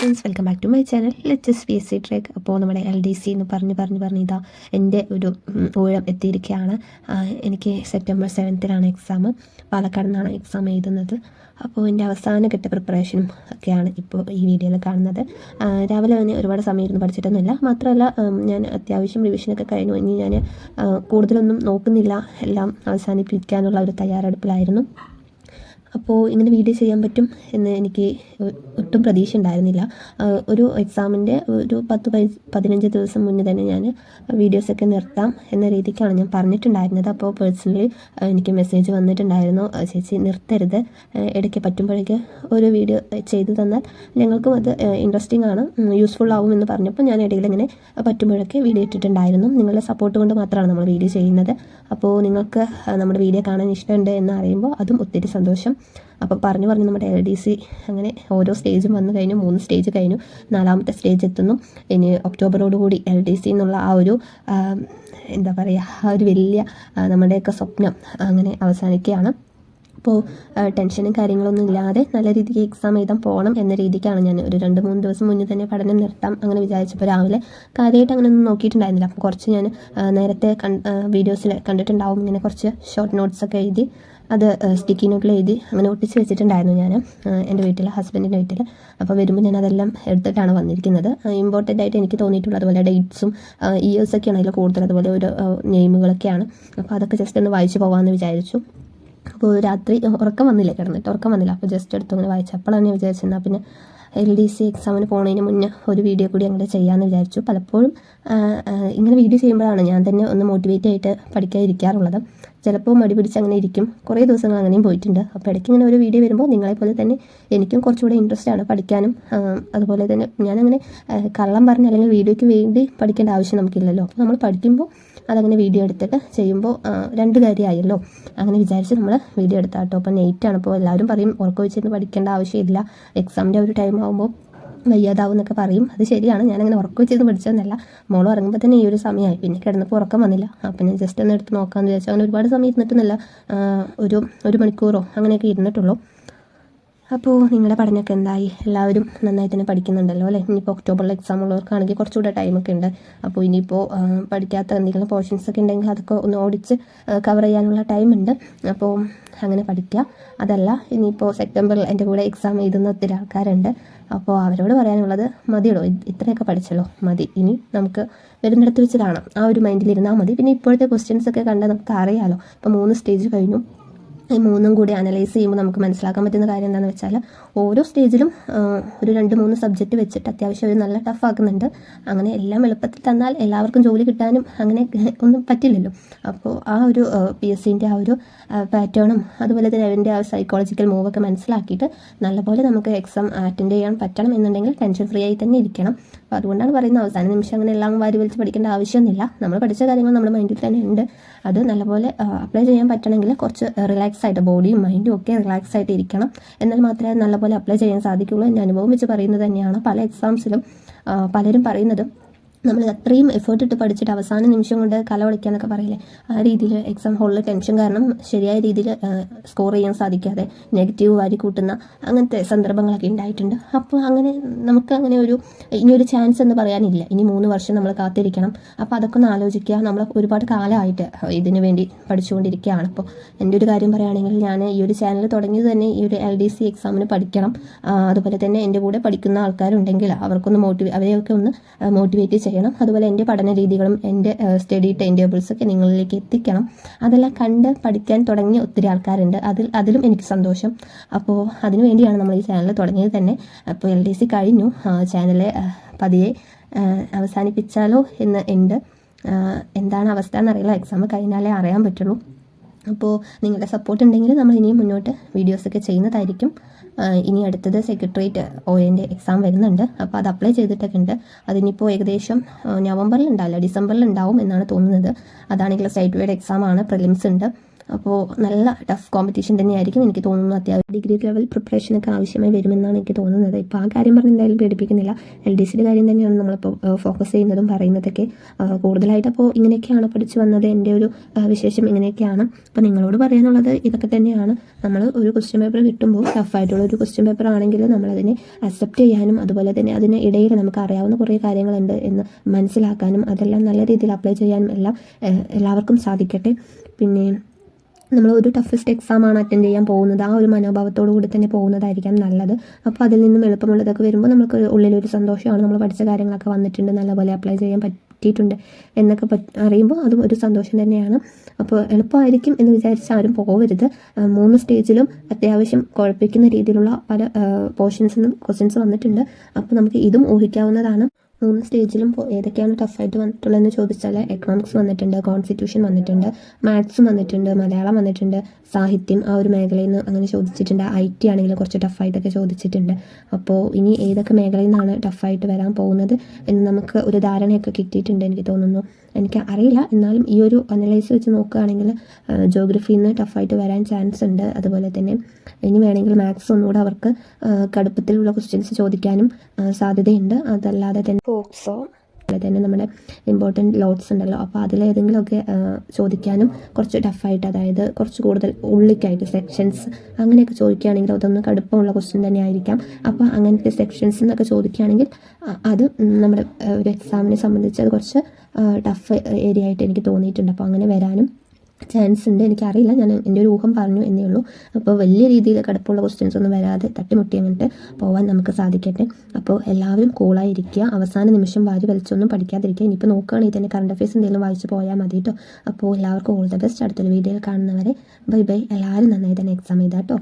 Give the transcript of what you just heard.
Friends, welcome back to my channel let's PSC track. അപ്പോൾ നമ്മുടെ LDC എന്ന് പറഞ്ഞ് ഇതാ എൻ്റെ ഒരു ഊഴം എത്തിയിരിക്കുകയാണ്. എനിക്ക് സെപ്റ്റംബർ 7th എക്സാം. പാലക്കാട് നിന്നാണ് എക്സാം എഴുതുന്നത്. അപ്പോൾ എൻ്റെ അവസാന ഘട്ട പ്രിപ്പറേഷനും ഒക്കെയാണ് ഇപ്പോൾ ഈ വീഡിയോയിൽ കാണുന്നത്. രാവിലെ തന്നെ ഒരുപാട് സമയം ഇരുന്ന് പഠിച്ചിട്ടൊന്നുമില്ല. മാത്രമല്ല, ഞാൻ അത്യാവശ്യം റിവിഷനൊക്കെ കഴിഞ്ഞു. ഇനി ഞാൻ കൂടുതലൊന്നും നോക്കുന്നില്ല, എല്ലാം അവസാനിപ്പിക്കാനുള്ള ഒരു തയ്യാറെടുപ്പിലായിരുന്നു. അപ്പോൾ ഇങ്ങനെ വീഡിയോ ചെയ്യാൻ പറ്റും എന്ന് എനിക്ക് ഒട്ടും പ്രതീക്ഷ ഉണ്ടായിരുന്നില്ല. ഒരു എക്സാമിൻ്റെ ഒരു 10-15 ദിവസം മുന്നേ തന്നെ ഞാൻ വീഡിയോസൊക്കെ നിർത്താം എന്ന രീതിക്കാണ് ഞാൻ പറഞ്ഞിട്ടുണ്ടായിരുന്നത്. അപ്പോൾ പേഴ്സണലി എനിക്ക് മെസ്സേജ് വന്നിട്ടുണ്ടായിരുന്നു, ചേച്ചി നിർത്തരുത്, ഇടയ്ക്ക് പറ്റുമ്പോഴേക്ക് ഒരു വീഡിയോ ചെയ്തു തന്നാൽ ഞങ്ങൾക്കും അത് ഇൻട്രസ്റ്റിംഗ് ആണ്, യൂസ്ഫുൾ ആവും എന്ന് പറഞ്ഞപ്പോൾ ഞാൻ ഇടയിൽ ഇങ്ങനെ പറ്റുമ്പോഴൊക്കെ വീഡിയോ ഇട്ടിട്ടുണ്ടായിരുന്നു. നിങ്ങളുടെ സപ്പോർട്ട് കൊണ്ട് മാത്രമാണ് നമ്മൾ വീഡിയോ ചെയ്യുന്നത്. അപ്പോൾ നിങ്ങൾക്ക് നമ്മുടെ വീഡിയോ കാണാൻ ഇഷ്ടമുണ്ട് എന്ന് അറിയുമ്പോൾ അതും ഒത്തിരി സന്തോഷം. അപ്പോൾ പറഞ്ഞു നമ്മുടെ LDC അങ്ങനെ ഓരോ സ്റ്റേജും വന്നു കഴിഞ്ഞു. 3 സ്റ്റേജ് കഴിഞ്ഞു, 4ാമത്തെ സ്റ്റേജ് എത്തുന്നു. ഇനി ഒക്ടോബറോടുകൂടി LDC എന്നുള്ള ആ ഒരു എന്താ പറയുക, ആ ഒരു വലിയ നമ്മുടെയൊക്കെ സ്വപ്നം അങ്ങനെ അവസാനിക്കുകയാണ്. അപ്പോൾ ടെൻഷനും കാര്യങ്ങളൊന്നും ഇല്ലാതെ നല്ല രീതിക്ക് എക്സാം എഴുതാൻ പോകണം എന്ന രീതിക്കാണ് ഞാൻ ഒരു 2-3 ദിവസം മുന്നേ തന്നെ പഠനം നിർത്താം അങ്ങനെ വിചാരിച്ചപ്പോൾ രാവിലെ കാര്യമായിട്ട് അങ്ങനെ ഒന്നും നോക്കിയിട്ടുണ്ടായിരുന്നില്ല. അപ്പോൾ കുറച്ച് ഞാൻ നേരത്തെ വീഡിയോസിൽ കണ്ടിട്ടുണ്ടാവും, ഇങ്ങനെ കുറച്ച് ഷോർട്ട് നോട്ട്സൊക്കെ എഴുതി അത് സ്റ്റിക്കി നോട്ടിൽ എഴുതി അങ്ങനെ ഒട്ടിച്ച് വെച്ചിട്ടുണ്ടായിരുന്നു ഞാൻ എൻ്റെ വീട്ടിൽ, ഹസ്ബൻഡിൻ്റെ വീട്ടിൽ. അപ്പോൾ വരുമ്പോൾ ഞാൻ അതെല്ലാം എടുത്തിട്ടാണ് വന്നിരിക്കുന്നത്. ഇമ്പോർട്ടൻ്റ് ആയിട്ട് എനിക്ക് തോന്നിയിട്ടുള്ളത് അതുപോലെ ഡേറ്റ്സും ഇയേഴ്സൊക്കെയാണ് അതിൽ കൂടുതൽ, അതുപോലെ ഒരു നെയിമുകളൊക്കെയാണ്. അപ്പോൾ അതൊക്കെ ജസ്റ്റ് ഒന്ന് വായിച്ച് പോകാമെന്ന് വിചാരിച്ചു. അപ്പോൾ രാത്രി ഉറക്കം വന്നില്ല, അപ്പോൾ ജസ്റ്റ് എടുത്ത് അങ്ങനെ വായിച്ചപ്പോഴാണ് ഞാൻ വിചാരിച്ചത് പിന്നെ LDC എക്സാമിന് പോകുന്നതിന് മുന്നേ ഒരു വീഡിയോ കൂടി അങ്ങനെ ചെയ്യാമെന്ന് വിചാരിച്ചു. പലപ്പോഴും ഇങ്ങനെ വീഡിയോ ചെയ്യുമ്പോഴാണ് ഞാൻ തന്നെ ഒന്ന് മോട്ടിവേറ്റ് ആയിട്ട് പഠിക്കാതിരിക്കാറുള്ളത്. ചിലപ്പോൾ മടി പിടിച്ച് അങ്ങനെ ഇരിക്കും, കുറേ ദിവസങ്ങൾ അങ്ങനെയും പോയിട്ടുണ്ട്. അപ്പോൾ ഇടയ്ക്ക് ഇങ്ങനെ ഒരു വീഡിയോ വരുമ്പോൾ നിങ്ങളെപ്പോലെ തന്നെ എനിക്കും കുറച്ചുകൂടെ ഇൻട്രസ്റ്റ് ആണ് പഠിക്കാനും. അതുപോലെ തന്നെ ഞാനങ്ങനെ കള്ളം പറഞ്ഞ് അല്ലെങ്കിൽ വീഡിയോയ്ക്ക് വേണ്ടി പഠിക്കേണ്ട ആവശ്യം നമുക്കില്ലല്ലോ. അപ്പോൾ നമ്മൾ പഠിക്കുമ്പോൾ അതങ്ങനെ വീഡിയോ എടുത്തിട്ട് ചെയ്യുമ്പോൾ 2 കാര്യമായല്ലോ, അങ്ങനെ വിചാരിച്ച് നമ്മൾ വീഡിയോ എടുത്താട്ടോ. അപ്പോൾ നെയ്റ്റാണ്, അപ്പോൾ എല്ലാവരും പറയും ഉറക്കം വെച്ചിരുന്ന് പഠിക്കേണ്ട ആവശ്യമില്ല, എക്സാമിൻ്റെ ഒരു ടൈം ആകുമ്പോൾ വയ്യാതാവും എന്നൊക്കെ പറയും. അത് ശരിയാണ്, ഞാനങ്ങനെ ഉറക്കം വെച്ചിരുന്ന് പഠിച്ചതെന്നല്ല. മോൾ ഇറങ്ങുമ്പോൾ തന്നെ ഈ ഒരു സമയമായി, പിന്നെ കിടന്നപ്പോൾ ഉറക്കം വന്നില്ല. അപ്പം ഞാൻ ജസ്റ്റ് ഒന്ന് എടുത്ത് നോക്കാമെന്ന് വിചാരിച്ചു. അങ്ങനെ ഒരുപാട് സമയം ഇരുന്നിട്ടൊന്നുമില്ല, ഒരു മണിക്കൂറോ അങ്ങനെയൊക്കെ ഇരുന്നിട്ടുള്ളൂ. അപ്പോൾ നിങ്ങളുടെ പഠനമൊക്കെ എന്തായി? എല്ലാവരും നന്നായി തന്നെ പഠിക്കുന്നുണ്ടല്ലോ അല്ലേ? ഇനിയിപ്പോൾ ഒക്ടോബറിൽ എക്സാം ഉള്ളവർക്കാണെങ്കിൽ കുറച്ചുകൂടെ ടൈമൊക്കെ ഉണ്ട്. അപ്പോൾ ഇനിയിപ്പോൾ പഠിക്കാത്ത എന്തെങ്കിലും പോർഷൻസൊക്കെ ഉണ്ടെങ്കിൽ അതൊക്കെ ഒന്ന് ഓടിച്ച് കവർ ചെയ്യാനുള്ള ടൈമുണ്ട്. അപ്പോൾ അങ്ങനെ പഠിക്കുക. അതല്ല, ഇനിയിപ്പോൾ സെപ്റ്റംബറിൽ എൻ്റെ കൂടെ എക്സാം എഴുതുന്ന ഒത്തിരി ആൾക്കാരുണ്ട്. അപ്പോൾ അവരോട് പറയാനുള്ളത്, മതിയല്ലോ, ഇത്രയൊക്കെ പഠിച്ചല്ലോ, മതി, ഇനി നമുക്ക് വരുന്നിടത്ത് വെച്ച് കാണാം, ആ ഒരു മൈൻഡിലിരുന്നാൽ മതി. പിന്നെ ഇപ്പോഴത്തെ ക്വസ്റ്റ്യൻസൊക്കെ കണ്ടാൽ നമുക്ക് അറിയാമല്ലോ. ഇപ്പോൾ 3 സ്റ്റേജ് കഴിഞ്ഞു. ഈ 3ഉം കൂടി അനലൈസ് ചെയ്യുമ്പോൾ നമുക്ക് മനസ്സിലാക്കാൻ പറ്റുന്ന കാര്യം എന്താണെന്ന് വെച്ചാൽ, ഓരോ സ്റ്റേജിലും ഒരു 2-3 സബ്ജക്റ്റ് വെച്ചിട്ട് അത്യാവശ്യം ഒരു നല്ല ടഫ് ആക്കുന്നുണ്ട്. അങ്ങനെ എല്ലാം എളുപ്പത്തിൽ തന്നാൽ എല്ലാവർക്കും ജോലി കിട്ടാനും അങ്ങനെ ഒന്നും പറ്റില്ലല്ലോ. അപ്പോൾ ആ ഒരു PSCൻ്റെ ആ ഒരു പാറ്റേണും അതുപോലെ തന്നെ അതിൻ്റെ ആ സൈക്കോളജിക്കൽ മൂവൊക്കെ മനസ്സിലാക്കിയിട്ട് നല്ലപോലെ നമുക്ക് എക്സാം അറ്റൻഡ് ചെയ്യാൻ പറ്റണം എന്നുണ്ടെങ്കിൽ ടെൻഷൻ ഫ്രീ ആയി തന്നെ ഇരിക്കണം. അപ്പോൾ അതുകൊണ്ടാണ് പറയുന്നത്, അവസാന നിമിഷം അങ്ങനെ എല്ലാം വാരി വലിച്ച് പഠിക്കേണ്ട ആവശ്യമൊന്നുമില്ല. നമ്മൾ പഠിച്ച കാര്യങ്ങൾ നമ്മുടെ മൈൻഡിൽ തന്നെ ഉണ്ട്. അത് നല്ലപോലെ അപ്ലൈ ചെയ്യാൻ പറ്റണമെങ്കിൽ കുറച്ച് റിലാക്സ് ആയിട്ട്, ബോഡിയും മൈൻഡും ഒക്കെ റിലാക്സ് ആയിട്ട് ഇരിക്കണം. എന്നാൽ മാത്രമേ നല്ലപോലെ അപ്ലൈ ചെയ്യാൻ സാധിക്കുള്ളൂ. എൻ്റെ അനുഭവം വെച്ച് പറയുന്നത് തന്നെയാണ്. പല എക്സാംസിലും പലരും പറയുന്നത്, നമ്മൾ അത്രയും എഫേർട്ട് ഇട്ട് പഠിച്ചിട്ട് അവസാന നിമിഷം കൊണ്ട് കല ഒളിക്കാന്നൊക്കെ പറയില്ലേ, ആ രീതിയിൽ എക്സാം ഹോളിൽ ടെൻഷൻ കാരണം ശരിയായ രീതിയിൽ സ്കോർ ചെയ്യാൻ സാധിക്കാതെ നെഗറ്റീവ് വാരി കൂട്ടുന്ന അങ്ങനത്തെ സന്ദർഭങ്ങളൊക്കെ ഉണ്ടായിട്ടുണ്ട്. അപ്പോൾ അങ്ങനെ നമുക്ക് അങ്ങനെ ഇനിയൊരു ചാൻസ് എന്ന് പറയാനില്ല. ഇനി 3 വർഷം നമ്മൾ കാത്തിരിക്കണം. അപ്പോൾ അതൊക്കെ ഒന്ന് ആലോചിക്കുക. നമ്മൾ ഒരുപാട് കാലമായിട്ട് ഇതിനു വേണ്ടി പഠിച്ചുകൊണ്ടിരിക്കുകയാണ്. അപ്പോൾ എൻ്റെ ഒരു കാര്യം പറയുകയാണെങ്കിൽ, ഞാൻ ഈ ഒരു ചാനൽ തുടങ്ങിയത് തന്നെ ഈ ഒരു LDC എക്സാമിന് പഠിക്കണം. അതുപോലെ തന്നെ എൻ്റെ കൂടെ പഠിക്കുന്ന ആൾക്കാരുണ്ടെങ്കിൽ അവരെയൊക്കെ ഒന്ന് മോട്ടിവേറ്റ് ചെയ്യണം. അതുപോലെ എൻ്റെ പഠന രീതികളും എൻ്റെ സ്റ്റഡി ടൈം ടേബിൾസൊക്കെ നിങ്ങളിലേക്ക് എത്തിക്കണം. അതെല്ലാം കണ്ട് പഠിക്കാൻ തുടങ്ങിയ ഒത്തിരി ആൾക്കാരുണ്ട്. അതിലും എനിക്ക് സന്തോഷം. അപ്പോൾ അതിനു വേണ്ടിയാണ് നമ്മൾ ഈ ചാനൽ തുടങ്ങിയത് തന്നെ. അപ്പോൾ LDC കഴിഞ്ഞു, ചാനൽ പതിയെ അവസാനിപ്പിച്ചാലോ എന്ന് ഉണ്ട്. എന്താണ് അവസ്ഥ എന്നറിയില്ല, എക്സാം കഴിഞ്ഞാലേ അറിയാൻ പറ്റുള്ളൂ. അപ്പോൾ നിങ്ങളുടെ സപ്പോർട്ട് ഉണ്ടെങ്കിൽ നമ്മൾ ഇനിയും മുന്നോട്ട് വീഡിയോസൊക്കെ ചെയ്യുന്നതായിരിക്കും. ഇനി അടുത്തത് സെക്രട്ടേറിയറ്റ് OAൻ്റെ എക്സാം വരുന്നുണ്ട്. അപ്പോൾ അത് അപ്ലൈ ചെയ്തിട്ടൊക്കെ ഉണ്ട്. അതിനിപ്പോൾ ഏകദേശം നവംബറിൽ ഉണ്ടാവില്ല, ഡിസംബറിൽ ഉണ്ടാവും എന്നാണ് തോന്നുന്നത്. അതാണെങ്കിൽ സ്റ്റേറ്റ് വൈഡ് എക്സാമാണ്, പ്രിലിംസ് ഉണ്ട്. അപ്പോൾ നല്ല ടഫ് കോമ്പറ്റീഷൻ തന്നെയായിരിക്കും എനിക്ക് തോന്നുന്നു. അത്യാവശ്യം ഡിഗ്രി ലെവൽ പ്രിപ്പറേഷനൊക്കെ ആവശ്യമായി വരുമെന്നാണ് എനിക്ക് തോന്നുന്നത്. ഇപ്പോൾ ആ കാര്യം പറഞ്ഞ് എന്തായാലും പേടിപ്പിക്കുന്നില്ല. LDCയുടെ കാര്യം തന്നെയാണ് നമ്മളിപ്പോൾ ഫോക്കസ് ചെയ്യുന്നതും പറയുന്നതൊക്കെ കൂടുതലായിട്ട്. അപ്പോൾ ഇങ്ങനെയൊക്കെയാണ് പഠിച്ചു വന്നത്, എൻ്റെ ഒരു വിശേഷം ഇങ്ങനെയൊക്കെയാണ്. അപ്പോൾ നിങ്ങളോട് പറയാനുള്ളത് ഇതൊക്കെ തന്നെയാണ്. നമ്മൾ ഒരു ക്വസ്റ്റ്യൻ പേപ്പർ കിട്ടുമ്പോൾ ടഫായിട്ടുള്ള ഒരു ക്വസ്റ്റ്യൻ പേപ്പർ ആണെങ്കിൽ നമ്മളതിനെ അക്സെപ്റ്റ് ചെയ്യാനും അതുപോലെ തന്നെ അതിന് ഇടയിൽ നമുക്ക് അറിയാവുന്ന കുറേ കാര്യങ്ങളുണ്ട് എന്ന് മനസ്സിലാക്കാനും അതെല്ലാം നല്ല രീതിയിൽ അപ്ലൈ ചെയ്യാനും എല്ലാം എല്ലാവർക്കും സാധിക്കട്ടെ. പിന്നെ നമ്മൾ ഒരു ടഫസ്റ്റ് എക്സാമാണ് അറ്റൻഡ് ചെയ്യാൻ പോകുന്നത്, ആ ഒരു മനോഭാവത്തോടു കൂടി തന്നെ പോകുന്നതായിരിക്കാം നല്ലത്. അപ്പോൾ അതിൽ നിന്നും എളുപ്പമുള്ളതൊക്കെ വരുമ്പോൾ നമുക്ക് ഉള്ളിലൊരു സന്തോഷമാണ്. നമ്മൾ പഠിച്ച കാര്യങ്ങളൊക്കെ വന്നിട്ടുണ്ട്, നല്ലപോലെ അപ്ലൈ ചെയ്യാൻ പറ്റിയിട്ടുണ്ട് എന്നൊക്കെ അറിയുമ്പോൾ അതും ഒരു സന്തോഷം തന്നെയാണ്. അപ്പോൾ എളുപ്പമായിരിക്കും എന്ന് വിചാരിച്ച് ആരും പോകരുത്. 3 സ്റ്റേജിലും അത്യാവശ്യം കുഴപ്പിക്കുന്ന രീതിയിലുള്ള പല പോർഷൻസിനും ക്വസ്റ്റ്യൻസ് വന്നിട്ടുണ്ട്. അപ്പോൾ നമുക്ക് ഇതും ഊഹിക്കാവുന്നതാണ്. 3 സ്റ്റേജിലും ഏതൊക്കെയാണ് ടഫായിട്ട് വന്നിട്ടുള്ളതെന്ന് ചോദിച്ചാൽ എക്കണോമിക്സ് വന്നിട്ടുണ്ട്, കോൺസ്റ്റിറ്റ്യൂഷൻ വന്നിട്ടുണ്ട്, മാത്സും വന്നിട്ടുണ്ട്, മലയാളം വന്നിട്ടുണ്ട്, സാഹിത്യം ആ ഒരു മേഖലയിൽ നിന്ന് അങ്ങനെ ചോദിച്ചിട്ടുണ്ട്. IT ആണെങ്കിൽ കുറച്ച് ടഫായിട്ടൊക്കെ ചോദിച്ചിട്ടുണ്ട്. അപ്പോൾ ഇനി ഏതൊക്കെ മേഖലയിൽ നിന്നാണ് ടഫായിട്ട് വരാൻ പോകുന്നത് എന്ന് നമുക്ക് ഒരു ധാരണയൊക്കെ കിട്ടിയിട്ടുണ്ട് എനിക്ക് തോന്നുന്നു. എനിക്ക് അറിയില്ല, എന്നാലും ഈ ഒരു അനലൈസ് വെച്ച് നോക്കുകയാണെങ്കിൽ ജോഗ്രഫിയിൽ നിന്ന് ടഫായിട്ട് വരാൻ ചാൻസ് ഉണ്ട്. അതുപോലെ തന്നെ ഇനി വേണമെങ്കിൽ മാത്സ് ഒന്നുകൂടെ അവർക്ക് കടുപ്പത്തിലുള്ള ക്വസ്റ്റ്യൻസ് ചോദിക്കാനും സാധ്യതയുണ്ട്. അതല്ലാതെ തന്നെ ഫോക്സോ അതുപോലെ തന്നെ നമ്മുടെ ഇമ്പോർട്ടൻറ്റ് ലോട്ട്സ് ഉണ്ടല്ലോ, അപ്പോൾ അതിലേതെങ്കിലുമൊക്കെ ചോദിക്കാനും കുറച്ച് ടഫായിട്ട്, അതായത് കുറച്ച് കൂടുതൽ ഉള്ളിക്കായിട്ട് സെക്ഷൻസ് അങ്ങനെയൊക്കെ ചോദിക്കുകയാണെങ്കിൽ അതൊന്ന് കടുപ്പമുള്ള ക്വസ്റ്റ്യൻ തന്നെ ആയിരിക്കാം. അപ്പോൾ അങ്ങനത്തെ സെക്ഷൻസ് എന്നൊക്കെ ചോദിക്കുകയാണെങ്കിൽ അത് നമ്മുടെ ഒരു എക്സാമിനെ സംബന്ധിച്ച് അത് കുറച്ച് ടഫ് ഏരിയ ആയിട്ട് എനിക്ക് തോന്നിയിട്ടുണ്ട്. അപ്പോൾ അങ്ങനെ വരാനും ചാൻസ് ഉണ്ട്. എനിക്കറിയില്ല, ഞാൻ എൻ്റെ ഒരു ഊഹം പറഞ്ഞു എന്നേ ഉള്ളൂ. അപ്പോൾ വലിയ രീതിയിൽ കടുപ്പമുള്ള ക്വസ്റ്റ്യൻസ് ഒന്നും വരാതെ തട്ടിമുട്ടി അങ്ങോട്ട് പോകാൻ നമുക്ക് സാധിക്കട്ടെ. അപ്പോൾ എല്ലാവരും കൂളായിരിക്കുക, അവസാന നിമിഷം വാരി വലിച്ചൊന്നും പഠിക്കാതിരിക്കുക. ഇനിയിപ്പോൾ നോക്കുകയാണെങ്കിൽ തന്നെ കറണ്ട് അഫയേഴ്സ് എന്തെങ്കിലും വായിച്ച് പോയാൽ മതി കേട്ടോ. അപ്പോൾ എല്ലാവർക്കും ഓൾ ദ ബെസ്റ്റ്. അടുത്തൊരു വീഡിയോയിൽ കാണുന്നവരെ ബൈ ബൈ. എല്ലാവരും നന്നായി തന്നെ എക്സാം ചെയ്താൽ കേട്ടോ.